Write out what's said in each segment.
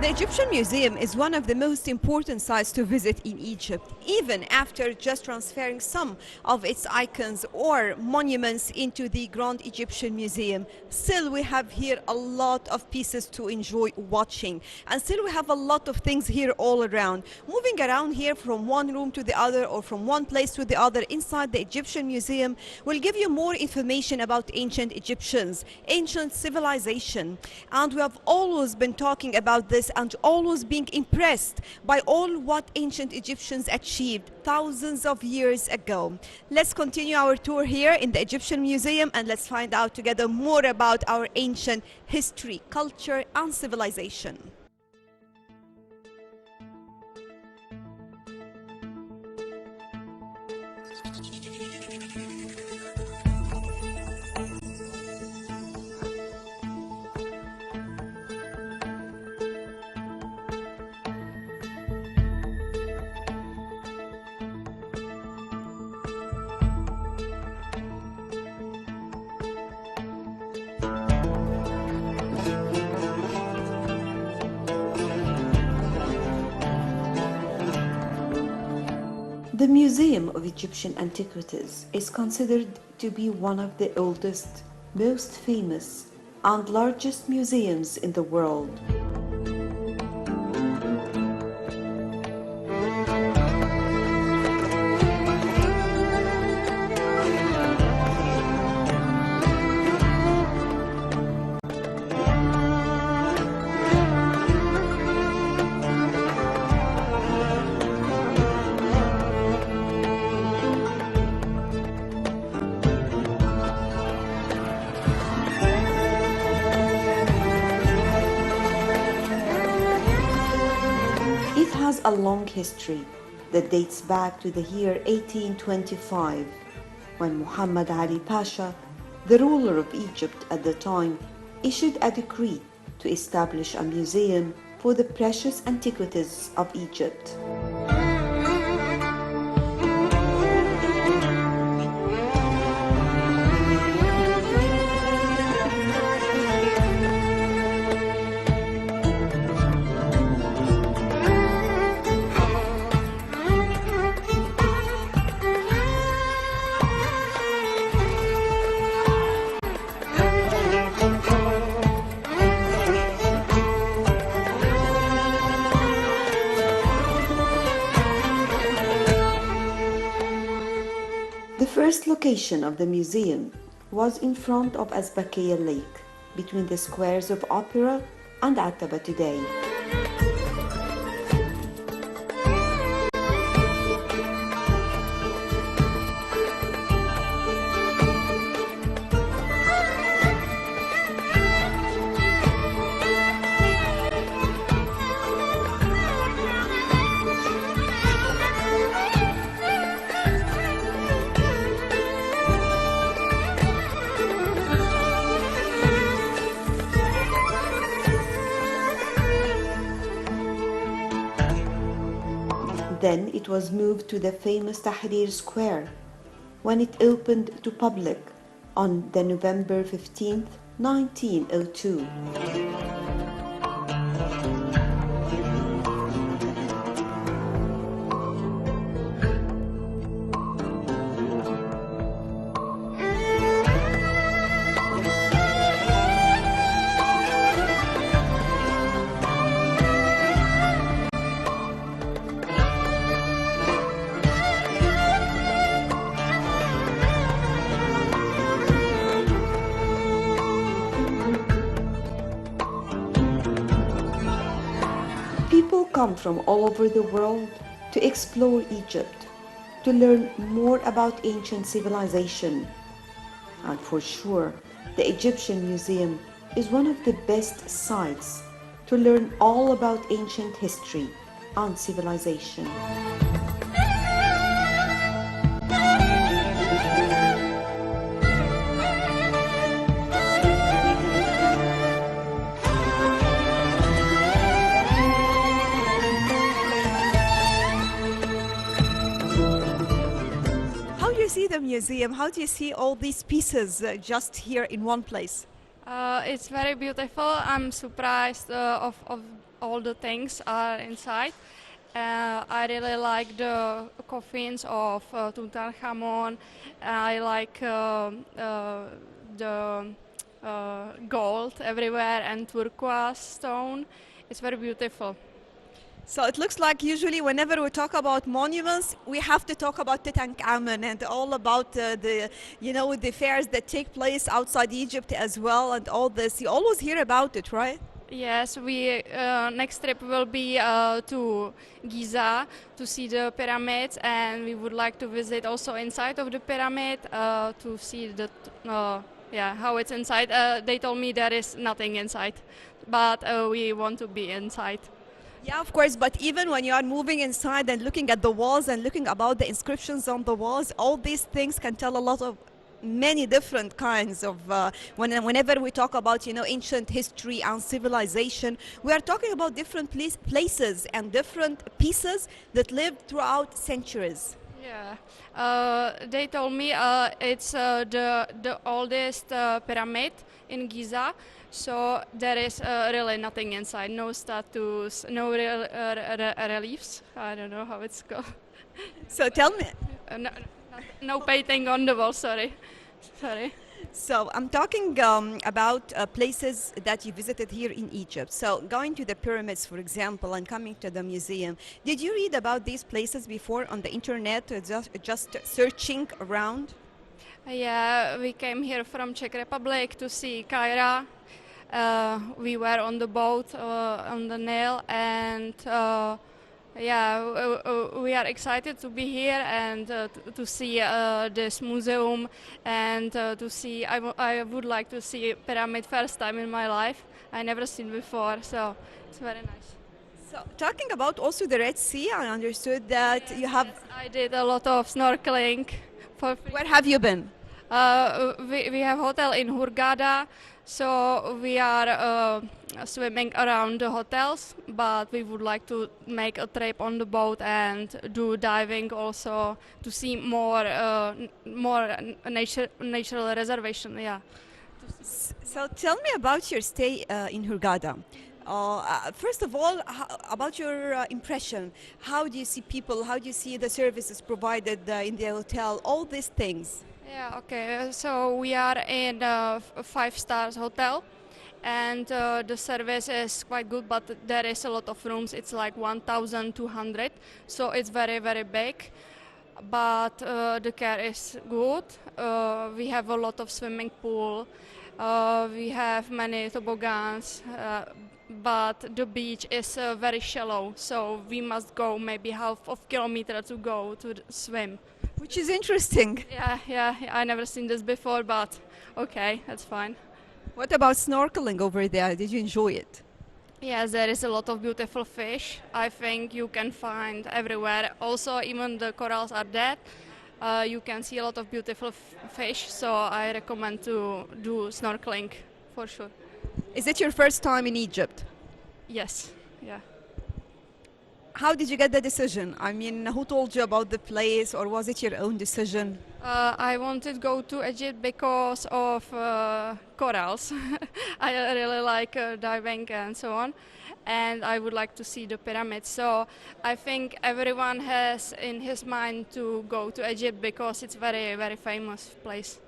The Egyptian Museum is one of the most important sites to visit in Egypt, even after just transferring some of its icons or monuments into the Grand Egyptian Museum. Still, we have here a lot of pieces to enjoy watching, and still we have a lot of things here all around. Moving around here from one room to the other or from one place to the other inside the Egyptian Museum will give you more information about ancient Egyptians, ancient civilization, and we have always been talking about this and always being impressed by all what ancient Egyptians achieved thousands of years ago. Let's continue our tour here in the Egyptian Museum and let's find out together more about our ancient history, culture, and civilization. The Museum of Egyptian Antiquities is considered to be one of the oldest, most famous, and largest museums in the world. It has a long history that dates back to the year 1825, when Muhammad Ali Pasha, the ruler of Egypt at the time, issued a decree to establish a museum for the precious antiquities of Egypt. The first location of the museum was in front of Azbakiya Lake, between the squares of Opera and Ataba today. Then it was moved to the famous Tahrir Square when it opened to public on the November 15th, 1902. People come from all over the world to explore Egypt, to learn more about ancient civilization. And for sure, the Egyptian Museum is one of the best sites to learn all about ancient history and civilization. How do you see the museum? How do you see all these pieces just here in one place? It's very beautiful. I'm surprised of all the things are inside. I really like the coffins of Tutankhamun. I like the gold everywhere and turquoise stone. It's very beautiful. So it looks like usually whenever we talk about monuments, we have to talk about Tutankhamun and all about the fairs that take place outside Egypt as well and all this. You always hear about it, right? Yes, we next trip will be to Giza to see the pyramids, and we would like to visit also inside of the pyramid to see the how it's inside. They told me there is nothing inside, but we want to be inside. Yeah, of course, but even when you are moving inside and looking at the walls and looking about the inscriptions on the walls, all these things can tell a lot of many different kinds of whenever we talk about ancient history and civilization, we are talking about different places and different pieces that lived throughout centuries. Yeah, they told me it's the oldest pyramid in Giza. So there is really nothing inside, no statues, no reliefs. I don't know how it's called. So tell me, No painting on the wall. Sorry, sorry. so I'm talking about places that you visited here in Egypt. So going to the pyramids, for example, and coming to the museum. Did you read about these places before on the internet, or just searching around? Yeah, we came here from Czech Republic to see Cairo. We were on the boat on the Nile, and we are excited to be here and to see this museum and to see. I would like to see pyramid first time in my life. I never seen before, so it's very nice. So talking about also the Red Sea, I understood that you have. Yes, I did a lot of snorkeling for free. Where have you been? We have hotel in Hurghada, so we are swimming around the hotels, but we would like to make a trip on the boat and do diving also to see more natural reservation. Yeah. So tell me about your stay in Hurghada. First of all, about your impression. How do you see people? How do you see the services provided in the hotel? All these things. Yeah, okay. So we are in a five stars hotel, and the service is quite good, but there is a lot of rooms. It's like 1,200, so it's very, very big. But the care is good. We have a lot of swimming pool. We have many toboggans, but the beach is very shallow, so we must go maybe half of kilometer to go to swim. Which is interesting. Yeah, I never seen this before, but okay, that's fine. What about snorkeling over there? Did you enjoy it? Yes, there is a lot of beautiful fish. I think you can find everywhere. Also, even the corals are dead. You can see a lot of beautiful fish, so I recommend to do snorkeling for sure. Is it your first time in Egypt? Yes, yeah. How did you get the decision? I mean, who told you about the place, or was it your own decision? I wanted to go to Egypt because of corals. I really like diving and so on, and I would like to see the pyramids. So I think everyone has in his mind to go to Egypt because it's very, very famous place.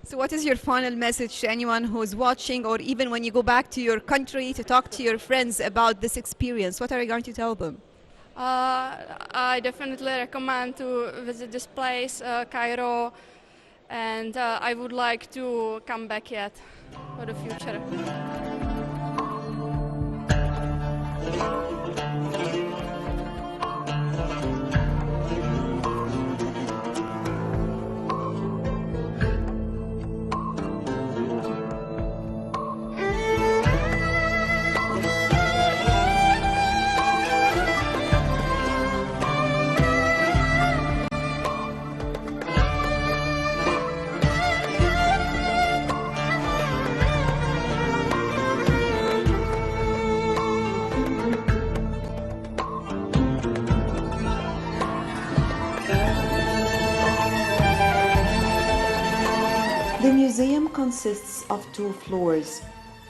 So what is your final message to anyone who is watching, or even when you go back to your country to talk to your friends about this experience? What are you going to tell them? I definitely recommend to visit this place, Cairo, and I would like to come back yet for the future. The museum consists of two floors.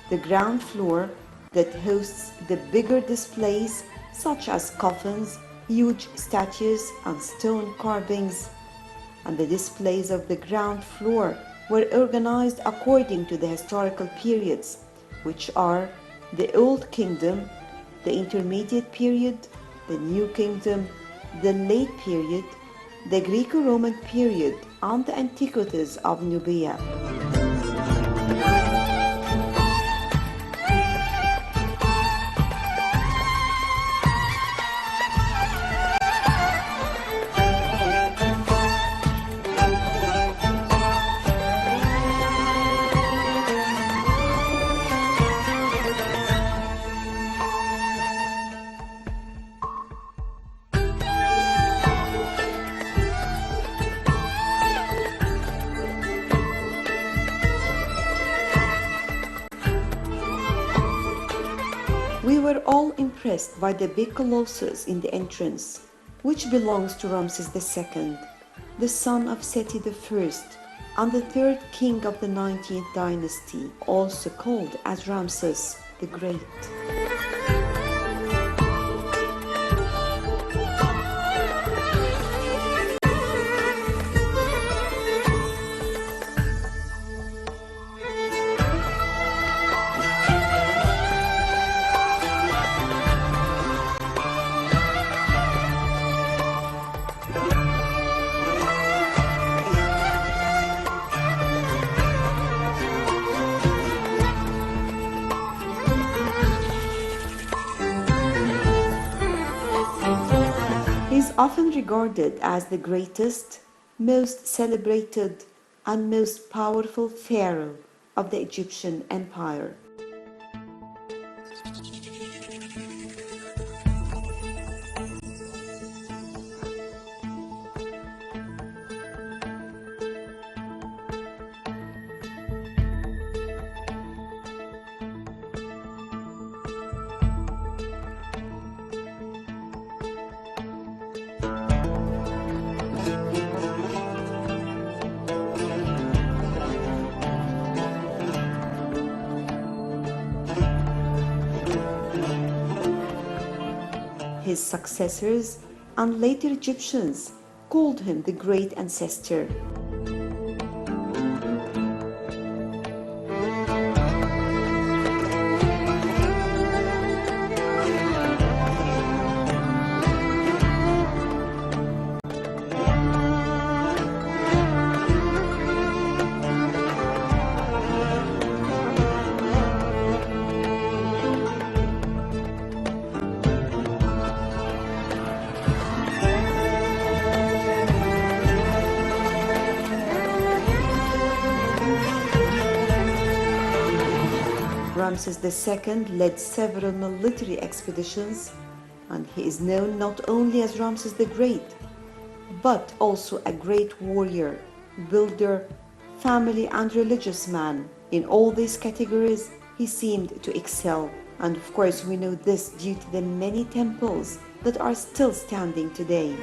The ground floor that hosts the bigger displays such as coffins, huge statues, and stone carvings. And the displays of the ground floor were organized according to the historical periods, which are the Old Kingdom, the Intermediate Period, the New Kingdom, the Late Period, the Greco-Roman period, and the antiquities of Nubia. We were all impressed by the big colossus in the entrance, which belongs to Ramses II, the son of Seti I, and the third king of the 19th dynasty, also called as Ramses the Great. He is often regarded as the greatest, most celebrated, and most powerful pharaoh of the Egyptian Empire. His successors and later Egyptians called him the Great Ancestor. Ramses II led several military expeditions, and he is known not only as Ramses the Great, but also a great warrior, builder, family and religious man. In all these categories, he seemed to excel. And of course, we know this due to the many temples that are still standing today.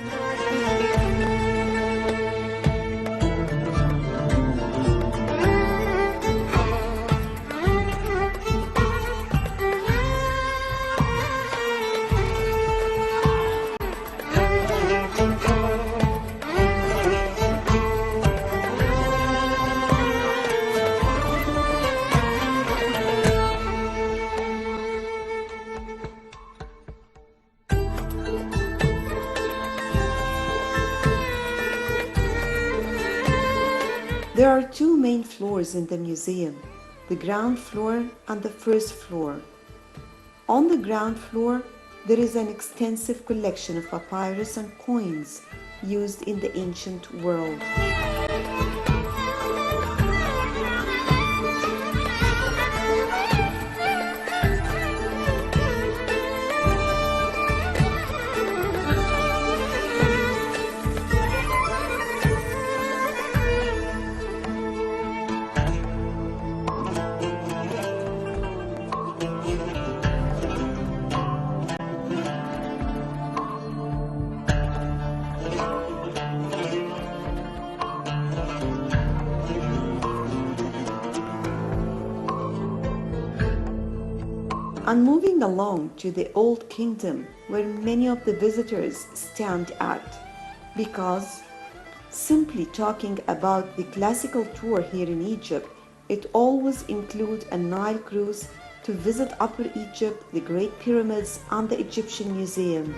There are two main floors in the museum, the ground floor and the first floor. On the ground floor, there is an extensive collection of papyrus and coins used in the ancient world. And moving along to the Old Kingdom, where many of the visitors stand at, because simply talking about the classical tour here in Egypt, it always includes a Nile cruise to visit Upper Egypt, the Great Pyramids, and the Egyptian Museum.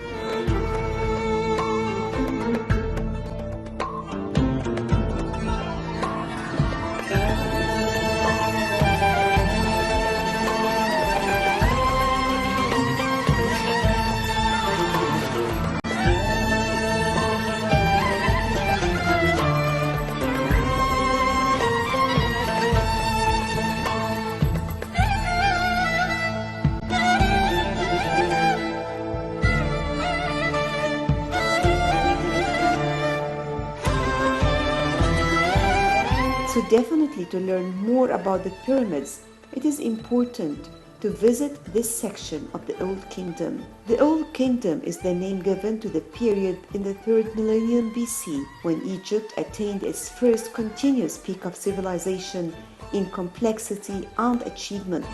So definitely to learn more about the pyramids, it is important to visit this section of the Old Kingdom. The Old Kingdom is the name given to the period in the 3rd millennium BC when Egypt attained its first continuous peak of civilization in complexity and achievement.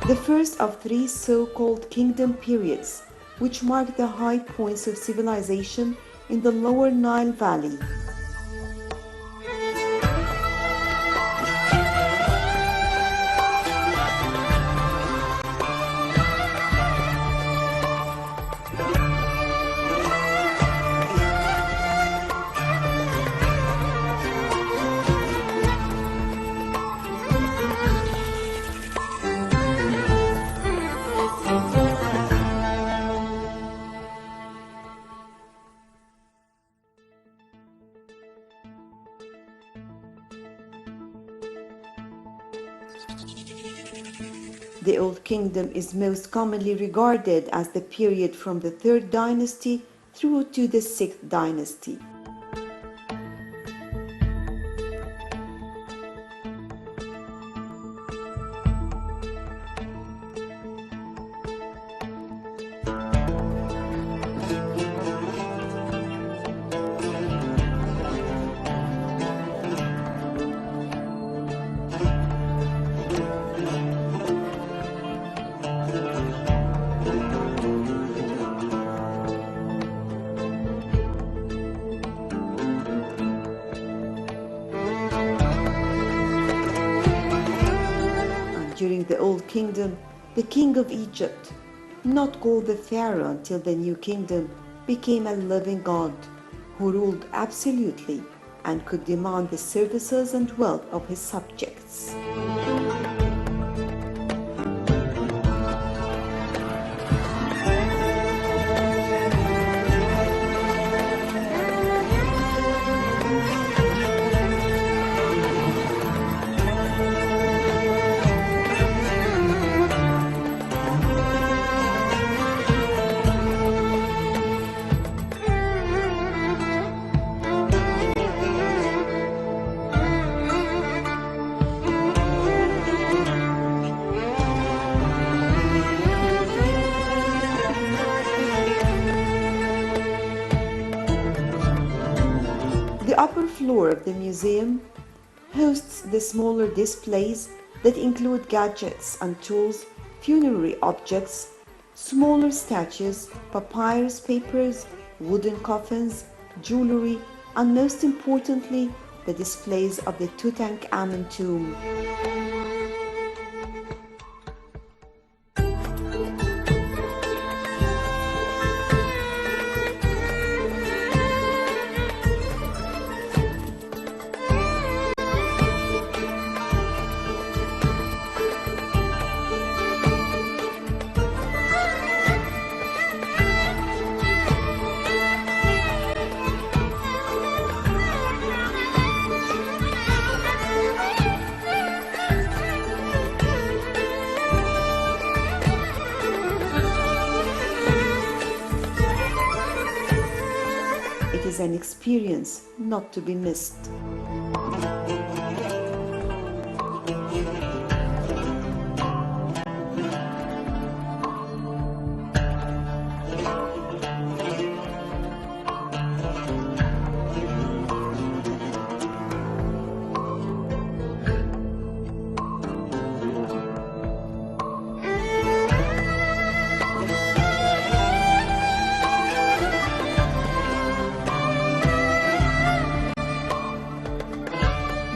The first of 3 so-called kingdom periods, which mark the high points of civilization in the lower Nile Valley. The Old Kingdom is most commonly regarded as the period from the 3rd dynasty through to the 6th dynasty. During the Old Kingdom, the king of Egypt, not called the pharaoh until the New Kingdom, became a living god who ruled absolutely and could demand the services and wealth of his subjects. The upper floor of the museum hosts the smaller displays that include gadgets and tools, funerary objects, smaller statues, papyrus papers, wooden coffins, jewelry, and most importantly, the displays of the Tutankhamun tomb. experience not to be missed.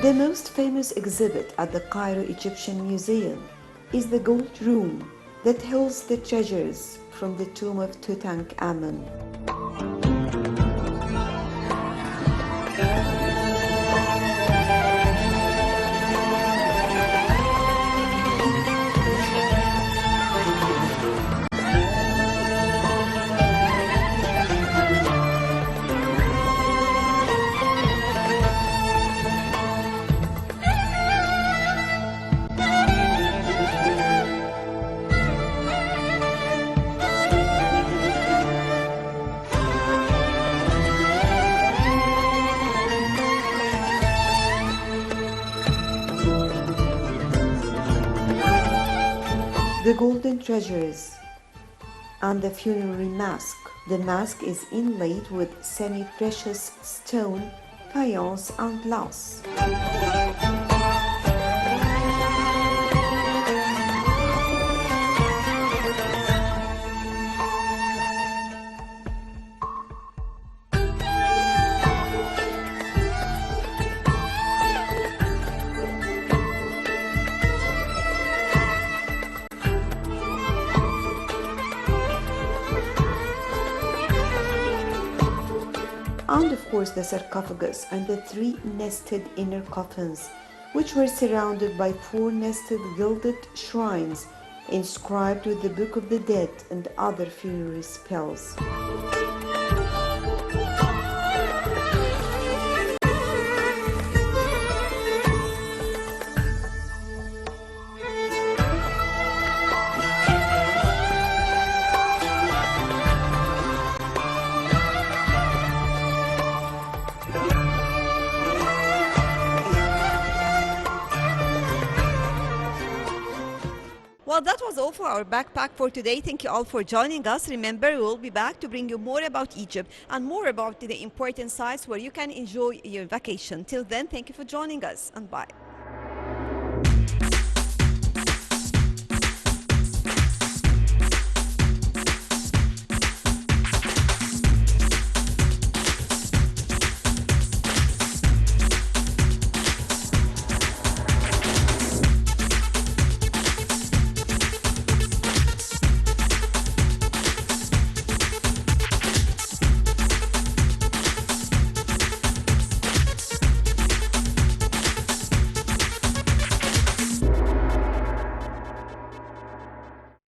The most famous exhibit at the Cairo Egyptian Museum is the Gold Room that holds the treasures from the tomb of Tutankhamun. The golden treasures and the funerary mask. The mask is inlaid with semi-precious stone, faience and glass. And of course the sarcophagus and the 3 nested inner coffins, which were surrounded by 4 nested gilded shrines inscribed with the Book of the Dead and other funerary spells. Well, that was all for our backpack for today. Thank you all for joining us. Remember, we will be back to bring you more about Egypt and more about the important sites where you can enjoy your vacation. Till then, thank you for joining us and bye.